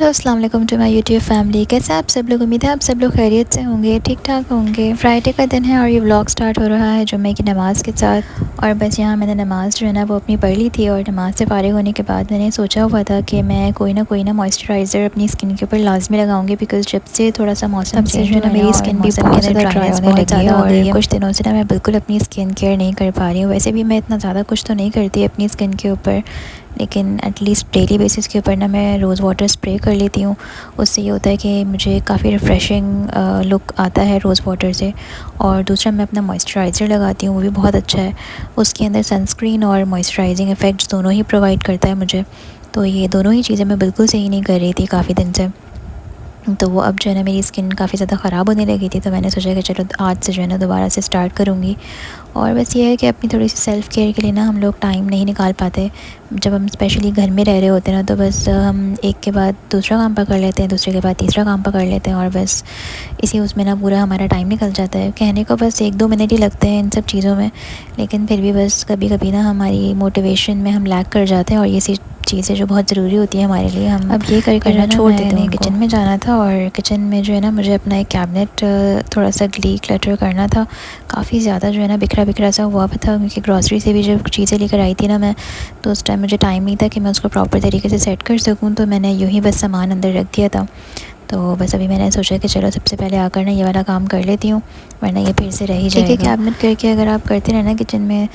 Hello अस्सलाम वालेकुम to my YouTube family. कैसे आप सब लोग? उम्मीद है आप सब लोग खैरियत से होंगे, ठीक ठाक होंगे। फ्राइडे का दिन है और ये व्लॉग स्टार्ट हो रहा है जुम्मे की नमाज़ के साथ। और बस यहाँ मैंने नमाज़ जो है ना वो अपनी पढ़ ली थी और नमाज़ से फारिग होने के बाद मैंने सोचा हुआ था कि मैं कोई ना मॉइस्चराइज़र अपनी स्किन के ऊपर लाजमी लगाऊंगी, बिकॉज़ जब से थोड़ा सा मौसम चेंज जो है ना मेरी स्किन भी बहुत ज़्यादा ड्राई होने लगी है और कुछ दिनों से ना मैं बिल्कुल अपनी स्किन केयर नहीं कर पा रही हूँ। वैसे भी मैं इतना ज़्यादा कुछ तो नहीं करती अपनी स्किन के ऊपर, लेकिन एटलीस्ट डेली बेसिस के ऊपर ना मैं रोज़ वाटर स्प्रे कर लेती हूँ। उससे ये होता है कि मुझे काफ़ी रिफ़्रेशिंग लुक आता है रोज़ वाटर से। और दूसरा मैं अपना मॉइस्चराइज़र लगाती हूँ, वो भी बहुत अच्छा है। उसके अंदर सनस्क्रीन और मॉइस्चराइजिंग इफ़ेक्ट्स दोनों ही प्रोवाइड करता है मुझे। तो ये दोनों ही चीज़ें मैं बिल्कुल सही नहीं कर रही थी काफ़ी दिन से। तो वो अब जो है ना मेरी स्किन काफ़ी ज़्यादा ख़राब होने लगी थी, तो मैंने सोचा कि चलो आज से जो है ना दोबारा से स्टार्ट करूँगी। और बस ये है कि अपनी थोड़ी सी सेल्फ़ केयर के लिए ना हम लोग टाइम नहीं निकाल पाते। जब हम स्पेशली घर में रह रहे होते हैं ना, तो बस हम एक के बाद दूसरा काम पकड़ लेते हैं, दूसरे के बाद तीसरा काम पकड़ लेते हैं और बस इसी उसमें ना पूरा हमारा टाइम निकल जाता है। कहने को बस 1-2 मिनट ही लगते हैं इन सब चीज़ों में, लेकिन फिर भी बस कभी कभी ना हमारी मोटिवेशन में हम लैग कर जाते हैं और ये चीज़ें जो बहुत ज़रूरी होती है हमारे लिए हम अब ये करना छोड़ देते हैं। किचन में जाना था और किचन में जो है ना मुझे अपना एक कैबिनेट थोड़ा सा क्लटर करना था। काफ़ी ज़्यादा जो है ना बिखरा सा हुआ था, क्योंकि ग्रॉसरी से भी जब चीज़ें लेकर आई थी ना मैं, तो उस टाइम मुझे टाइम नहीं था कि मैं उसको प्रॉपर तरीके से सेट कर सकूँ, तो मैंने यूँ ही बस सामान अंदर रख दिया था। तो बस अभी मैंने सोचा कि चलो सबसे पहले आकर ना ये वाला काम कर लेती हूँ, वरना ये फिर से रह ही जाएगा। कैबिनेट करके अगर आप करते रहे ना किचन में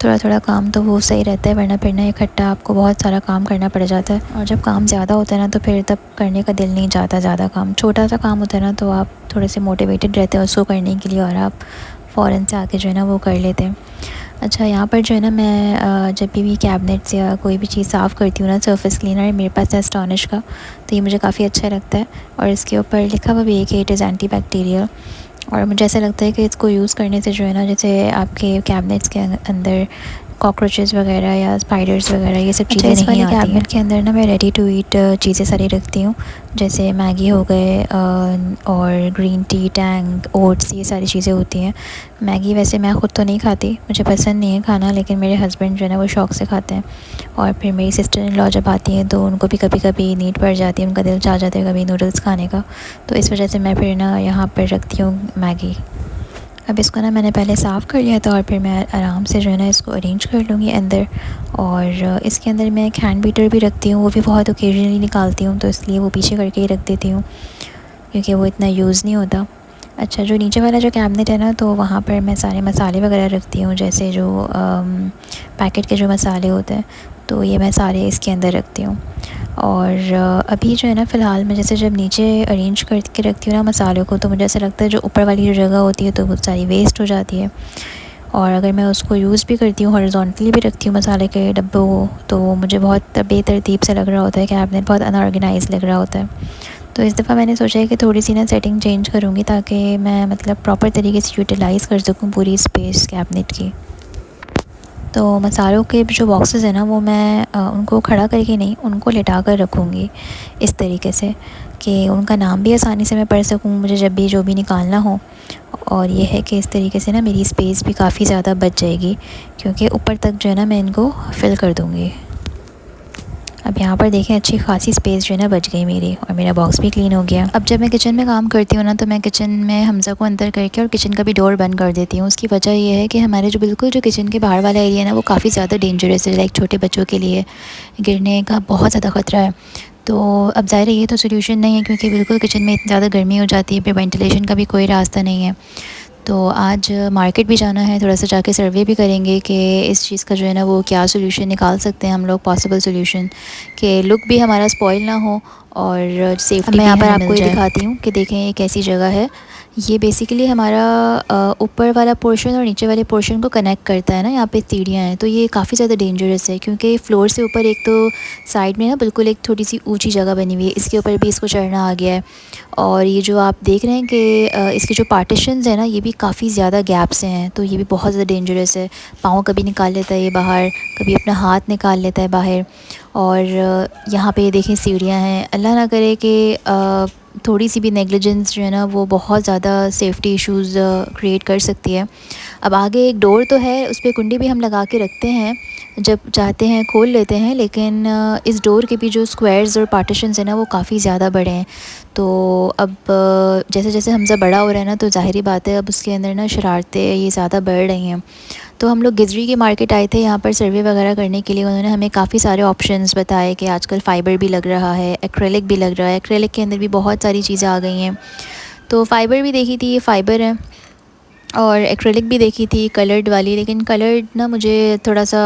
थोड़ा थोड़ा काम, तो वो सही रहता है, वरना फिर ना इकट्ठा आपको बहुत सारा काम करना पड़ जाता है। और जब काम ज़्यादा होता है ना तो फिर तब करने का दिल नहीं चाहता ज़्यादा काम। छोटा सा काम होता है ना तो आप थोड़े से मोटिवेटेड रहते हैं उसको करने के लिए और आप फ़ौरन से आके जो है ना वो कर लेते हैं। अच्छा, यहाँ पर जो है ना मैं जब भी कैबिनेट्स या कोई भी चीज़ साफ़ करती हूँ ना, सरफेस क्लीनर मेरे पास है एस्टॉनिश का, तो ये मुझे काफ़ी अच्छा लगता है। और इसके ऊपर लिखा हुआ भी है कि इट इज़ एंटी बैक्टीरियल। और मुझे ऐसा लगता है कि इसको यूज़ करने से जो है ना, जैसे आपके कैबिनेट्स के अंदर कॉकरोचेस वगैरह या स्पाइडर्स वगैरह ये सब चीज़ें नहीं आती हैं। कैबिनेट के अंदर ना मैं रेडी टू ईट चीज़ें सारी रखती हूँ, जैसे मैगी हो गए और ग्रीन टी, टैंग, ओट्स, ये सारी चीज़ें होती हैं। मैगी वैसे मैं ख़ुद तो नहीं खाती, मुझे पसंद नहीं है खाना, लेकिन मेरे हस्बैंड जो है ना वो शौक़ से खाते हैं। और फिर मेरी सिस्टर इन लॉ जब आती हैं तो उनको भी कभी कभी नीड पड़ जाती है, उनका दिल चाह जाता है कभी नूडल्स खाने का, तो इस वजह से मैं फिर ना यहाँ पर रखती हूँ मैगी। अब इसको ना मैंने पहले साफ़ कर लिया था और फिर मैं आराम से जो है ना इसको अरेंज कर लूँगी अंदर। और इसके अंदर मैं एक हैंड बीटर भी रखती हूँ, वो भी बहुत ओकेजनली निकालती हूँ, तो इसलिए वो पीछे करके ही रख देती हूँ क्योंकि वो इतना यूज़ नहीं होता। अच्छा, जो नीचे वाला जो कैबिनेट है ना, तो वहाँ पर मैं सारे मसाले वगैरह रखती हूँ, जैसे जो पैकेट के जो मसाले होते हैं, तो ये मैं सारे इसके अंदर रखती हूँ। और अभी जो है ना फ़िलहाल मैं जैसे जब नीचे अरेंज करके रखती हूँ ना मसालों को, तो मुझे ऐसा लगता है जो ऊपर वाली जो जगह होती है तो बहुत सारी वेस्ट हो जाती है। और अगर मैं उसको यूज़ भी करती हूँ, हॉरिजॉन्टली भी रखती हूँ मसाले के डब्बों को, तो मुझे बहुत बेतरतीब से लग रहा होता है, कैबिनेट बहुत अनऑर्गेनाइज लग रहा होता है। तो इस दफ़ा मैंने सोचा है कि थोड़ी सी ना सेटिंग चेंज करूँगी, ताकि मैं मतलब प्रॉपर तरीके से यूटिलाइज़ कर सकूँ पूरी स्पेस कैबिनेट की। तो मसालों के जो बॉक्सेस हैं ना, वो मैं उनको खड़ा करके नहीं, उनको लिटा कर रखूँगी इस तरीके से कि उनका नाम भी आसानी से मैं पढ़ सकूँ मुझे जब भी जो भी निकालना हो। और ये है कि इस तरीके से ना मेरी स्पेस भी काफ़ी ज़्यादा बच जाएगी, क्योंकि ऊपर तक जो है ना मैं इनको फ़िल कर दूँगी। अब यहाँ पर देखें अच्छी खासी स्पेस जो है ना बच गई मेरी, और मेरा बॉक्स भी क्लीन हो गया। अब जब मैं किचन में काम करती हूँ ना, तो मैं किचन में हमज़ा को अंदर करके और किचन का भी डोर बंद कर देती हूँ। उसकी वजह ये है कि हमारे जो बिल्कुल जो किचन के बाहर वाला एरिया है ना, वो काफ़ी ज़्यादा डेंजरस है, लाइक छोटे बच्चों के लिए गिरने का बहुत ज़्यादा ख़तरा है। तो अब ज़ाहिर है ये तो सोल्यूशन नहीं है, क्योंकि बिल्कुल किचन में इतनी ज़्यादा गर्मी हो जाती है, फिर वेंटिलेशन का भी कोई रास्ता नहीं है। तो आज मार्केट भी जाना है, थोड़ा सा जाके सर्वे भी करेंगे कि इस चीज़ का जो है ना वो क्या सोल्यूशन निकाल सकते हैं हम लोग, पॉसिबल सोल्यूशन, कि लुक भी हमारा स्पॉइल ना हो और सेफ्टी। मैं यहाँ पर आपको ये दिखाती हूँ कि देखें ये कैसी जगह है। ये बेसिकली हमारा ऊपर वाला पोर्शन और नीचे वाले पोर्शन को कनेक्ट करता है ना, यहाँ पे सीढ़ियाँ हैं, तो ये काफ़ी ज़्यादा डेंजरस है, क्योंकि फ्लोर से ऊपर एक तो साइड में ना बिल्कुल एक थोड़ी सी ऊंची जगह बनी हुई है, इसके ऊपर भी इसको चढ़ना आ गया है। और ये जो आप देख रहे हैं कि इसके जो पार्टीशंस हैं ना, ये भी काफ़ी ज़्यादा गैप से हैं, तो ये भी बहुत ज़्यादा डेंजरस है। पाँव कभी निकाल लेता है ये बाहर, कभी अपना हाथ निकाल लेता है बाहर। और यहाँ पे देखें सीढ़ियाँ हैं, अल्लाह ना करे कि थोड़ी सी भी नेग्लिजेंस जो है ना वो बहुत ज़्यादा सेफ्टी इश्यूज़ क्रिएट कर सकती है। अब आगे एक डोर तो है, उस पर कुंडी भी हम लगा के रखते हैं, जब चाहते हैं खोल लेते हैं, लेकिन इस डोर के भी जो स्क्वायर्स और पार्टीशंस हैं ना वो काफ़ी ज़्यादा बड़े हैं। तो अब जैसे जैसे हमज़ा बड़ा हो रहा है ना, तो ज़ाहिरी बात है अब उसके अंदर ना शरारतें ये ज़्यादा बढ़ रही हैं। तो हम लोग गिजरी की मार्केट आए थे यहाँ पर सर्वे वगैरह करने के लिए। उन्होंने हमें काफ़ी सारे ऑप्शंस बताए कि आजकल फ़ाइबर भी लग रहा है, एक्रेलिक भी लग रहा है। एक्रेलिक के अंदर भी बहुत सारी चीज़ें आ गई हैं। तो फ़ाइबर भी देखी थी, ये फ़ाइबर है, और एक्रेलिक भी देखी थी कलर्ड वाली। लेकिन कलर्ड ना मुझे थोड़ा सा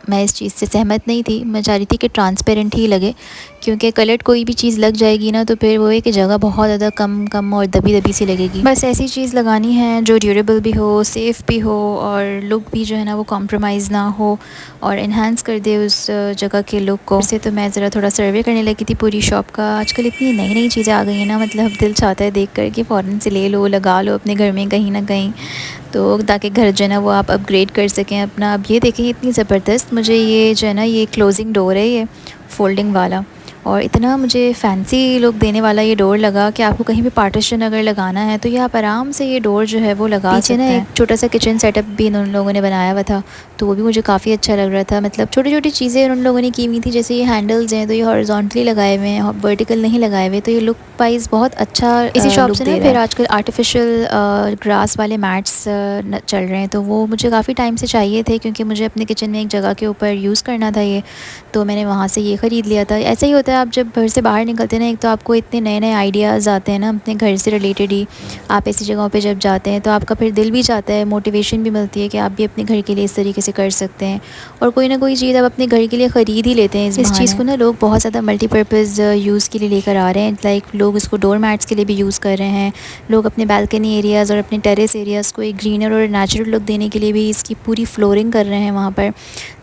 मैं इस चीज़ से सहमत नहीं थी। मैं चाह रही थी कि ट्रांसपेरेंट ही लगे, क्योंकि कलर्ड कोई भी चीज़ लग जाएगी ना तो फिर वो है कि जगह बहुत ज़्यादा कम कम और दबी दबी सी लगेगी। बस ऐसी चीज़ लगानी है जो ड्यूरेबल भी हो, सेफ़ भी हो, और लुक भी जो है ना वो कॉम्प्रोमाइज़ ना हो और इन्हांस कर दे उस जगह के लुक को। वैसे तो मैं ज़रा थोड़ा सर्वे करने लगी थी पूरी शॉप का। आजकल इतनी नई नई चीज़ें आ गई हैं ना, मतलब दिल चाहता है देख कर कि फ़ौरन से ले लो, लगा लो अपने घर में कहीं ना कहीं, तो ताकि घर जो है ना वो आप अपग्रेड कर सकें अपना। अब ये देखें इतनी ज़बरदस्त मुझे ये जो है ना ये क्लोजिंग डोर है, ये फोल्डिंग वाला, और इतना मुझे फ़ैंसी लुक देने वाला ये डोर लगा कि आपको कहीं भी पार्टीशन अगर लगाना है तो ये आप आराम से ये डोर जो है वो लगा सकते हैं। एक छोटा सा किचन सेटअप भी उन लोगों ने बनाया हुआ था, तो वो भी मुझे काफ़ी अच्छा लग रहा था। मतलब छोटी छोटी चीज़ें उन लोगों ने की हुई थी, जैसे ये हैंडल्स हैं तो ये हॉरिजॉन्टली लगाए हुए हैं, वर्टिकल नहीं लगाए हुए, तो ये लुक वाइज बहुत अच्छा इसी शॉप से ना। फिर आजकल आर्टिफिशियल ग्रास वाले मैट्स चल रहे हैं, तो वो मुझे काफ़ी टाइम से चाहिए थे, क्योंकि मुझे अपने किचन में एक जगह के ऊपर यूज़ करना था ये, तो मैंने वहाँ से ये ख़रीद लिया था। ऐसा ही होता है, आप जब घर से बाहर निकलते हैं ना, एक तो आपको इतने नए नए आइडियाज़ आते हैं ना अपने घर से रिलेटेड ही। आप ऐसी जगहों पे जब जाते हैं तो आपका फिर दिल भी चाहता है, मोटिवेशन भी मिलती है कि आप भी अपने घर के लिए इस तरीके से कर सकते हैं, और कोई ना कोई चीज़ आप अपने घर के लिए ख़रीद ही लेते हैं। इस चीज़ को ना लोग बहुत ज़्यादा मल्टीपर्पज़ यूज़ के लिए लेकर आ रहे हैं। लाइक लोग इसको डोर मैट्स के लिए भी यूज़ कर रहे हैं, लोग अपने बालकनी एरियाज़ और अपने टेरेस एरियाज़ को एक ग्रीनर और नेचुरल लुक देने के लिए भी इसकी पूरी फ्लोरिंग कर रहे हैं वहाँ पर।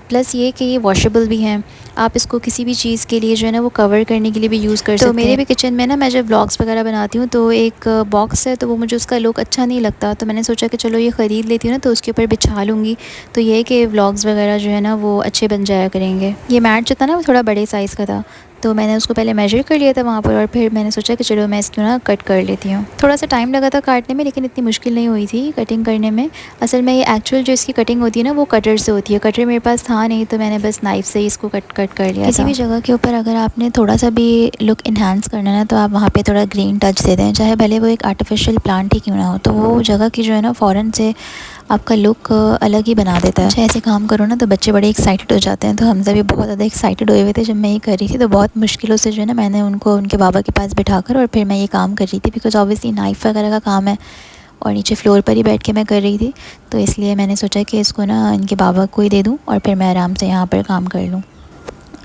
प्लस ये कि ये वॉशेबल भी हैं, आप इसको किसी भी चीज़ के लिए जो है ना वो कवर करने के लिए भी यूज़ कर सकते हैं। तो मेरे भी किचन में ना मैं जब व्लॉग्स वगैरह बनाती हूँ तो एक बॉक्स है, तो वो मुझे उसका लुक अच्छा नहीं लगता, तो मैंने सोचा कि चलो ये ख़रीद लेती हूँ ना, तो उसके ऊपर बिछा लूँगी, तो ये है कि व्लॉग्स वगैरह जो है ना वो अच्छे बन जाया करेंगे। ये मैट जो था ना वो थोड़ा बड़े साइज़ का था, तो मैंने उसको पहले मेजर कर लिया था वहाँ पर, और फिर मैंने सोचा कि चलो मैं इसको ना कट कर लेती हूँ। थोड़ा सा टाइम लगा था काटने में, लेकिन इतनी मुश्किल नहीं हुई थी कटिंग करने में। असल में ये एक्चुअल जो इसकी कटिंग होती है ना वो कटर से होती है, कटर मेरे पास था नहीं, तो मैंने बस नाइफ़ से ही इसको कट कर लिया। किसी भी जगह के ऊपर अगर आपने थोड़ा सा भी लुक इन्हांस करना है ना, तो आप वहाँ पर थोड़ा ग्रीन टच दे दें, चाहे भले वो एक आर्टिफिशियल प्लांट ही क्यों ना हो, तो वो जगह की जो है ना फ़ौरन से आपका लुक अलग ही बना देता है। अच्छा ऐसे काम करो ना तो बच्चे बड़े एक्साइटेड हो जाते हैं, तो हमज़ा भी बहुत ज़्यादा एक्साइटेड हुए हुए थे जब मैं ये कर रही थी। तो बहुत मुश्किलों से जो है ना मैंने उनको उनके बाबा के पास बिठाकर और फिर मैं ये काम कर रही थी, बिकॉज़ ऑब्वियसली नाइफ़ वगैरह का काम है और नीचे फ्लोर पर ही बैठ के मैं कर रही थी, तो इसलिए मैंने सोचा कि इसको ना इनके बाबा को ही दे दूँ और फिर मैं आराम से यहाँ पर काम कर लूँ।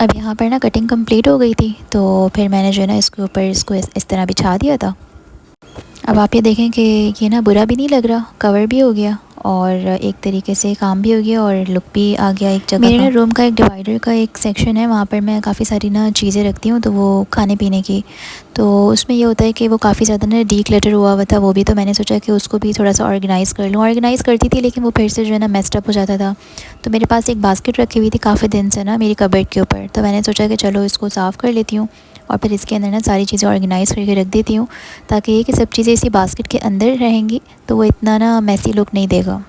अब यहाँ पर ना कटिंग कंप्लीट हो गई थी, तो फिर मैंने जो है ना इसके ऊपर इसको इस तरह बिछा दिया था। अब आप ये देखें कि ये ना बुरा भी नहीं लग रहा, कवर भी हो गया और एक तरीके से काम भी हो गया और लुक भी आ गया एक जगह। मेरे ना रूम का एक डिवाइडर का एक सेक्शन है, वहाँ पर मैं काफ़ी सारी ना चीज़ें रखती हूँ, तो वो खाने पीने की, तो उसमें ये होता है कि वो काफ़ी ज़्यादा ना डीक्लटर हुआ हुआ था वो भी, तो मैंने सोचा कि उसको भी थोड़ा सा ऑर्गेनाइज़ कर लूँ। ऑर्गेनाइज़ करती थी लेकिन वो फिर से जो है ना मेस्ड अप हो जाता था, तो मेरे पास एक बास्केट रखी हुई थी काफ़ी दिन से ना मेरी कबर्ड के ऊपर, तो मैंने सोचा कि चलो इसको साफ़ कर लेती हूँ और फिर इसके अंदर ना सारी चीज़ें ऑर्गेनाइज़ करके रख देती हूँ, ताकि ये कि सब चीज़ें इसी बास्केट के अंदर रहेंगी तो वो इतना ना मैसी लुक नहीं देगा।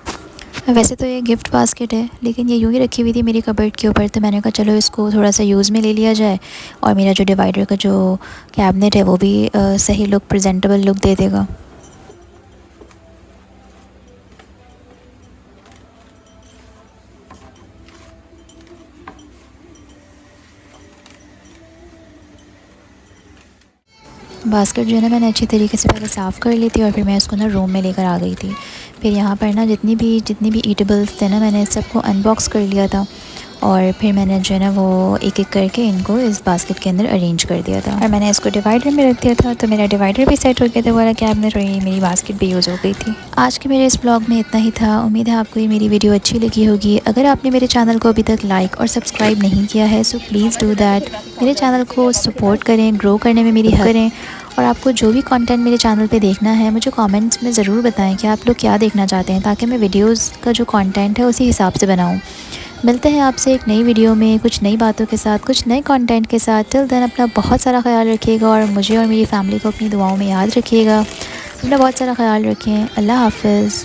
वैसे तो ये गिफ्ट बास्केट है, लेकिन ये यूँ ही रखी हुई थी मेरी कबर्ड के ऊपर, तो मैंने कहा चलो इसको थोड़ा सा यूज़ में ले लिया जाए और मेरा जो डिवाइडर का जो कैबिनेट है वो भी सही लुक, प्रेजेंटेबल लुक दे देगा। बास्केट जो है ना मैंने अच्छी तरीके से पहले साफ़ कर ली थी और फिर मैं इसको ना रूम में लेकर आ गई थी। फिर यहाँ पर ना जितनी भी ईटेबल्स थे ना मैंने सबको अनबॉक्स कर लिया था और फिर मैंने जो है ना वो एक एक करके इनको इस बास्केट के अंदर अरेंज कर दिया था और मैंने इसको डिवाइडर में रख दिया था, तो मेरा डिवाइडर भी सेट हो गया था वाला कैबिनेट और ये मेरी बास्केट भी यूज़ हो गई थी। आज के मेरे इस ब्लॉग में इतना ही था। उम्मीद है आपको ये मेरी वीडियो अच्छी लगी होगी। अगर आपने मेरे चैनल को अभी तक लाइक और सब्सक्राइब नहीं किया है सो प्लीज़ डू दैट। मेरे चैनल को सपोर्ट करें, ग्रो करने में मेरी हेल्प करें, और आपको जो भी कंटेंट मेरे चैनल पे देखना है मुझे कमेंट्स में ज़रूर बताएं कि आप लोग क्या देखना चाहते हैं, ताकि मैं वीडियोस का जो कंटेंट है उसी हिसाब से बनाऊं। मिलते हैं आपसे एक नई वीडियो में कुछ नई बातों के साथ, कुछ नए कंटेंट के साथ। टिल देन अपना बहुत सारा ख्याल रखिएगा और मुझे और मेरी फैमिली को अपनी दुआओं में याद रखिएगा। अपना बहुत सारा ख्याल रखें। अल्लाह हाफ़िज़।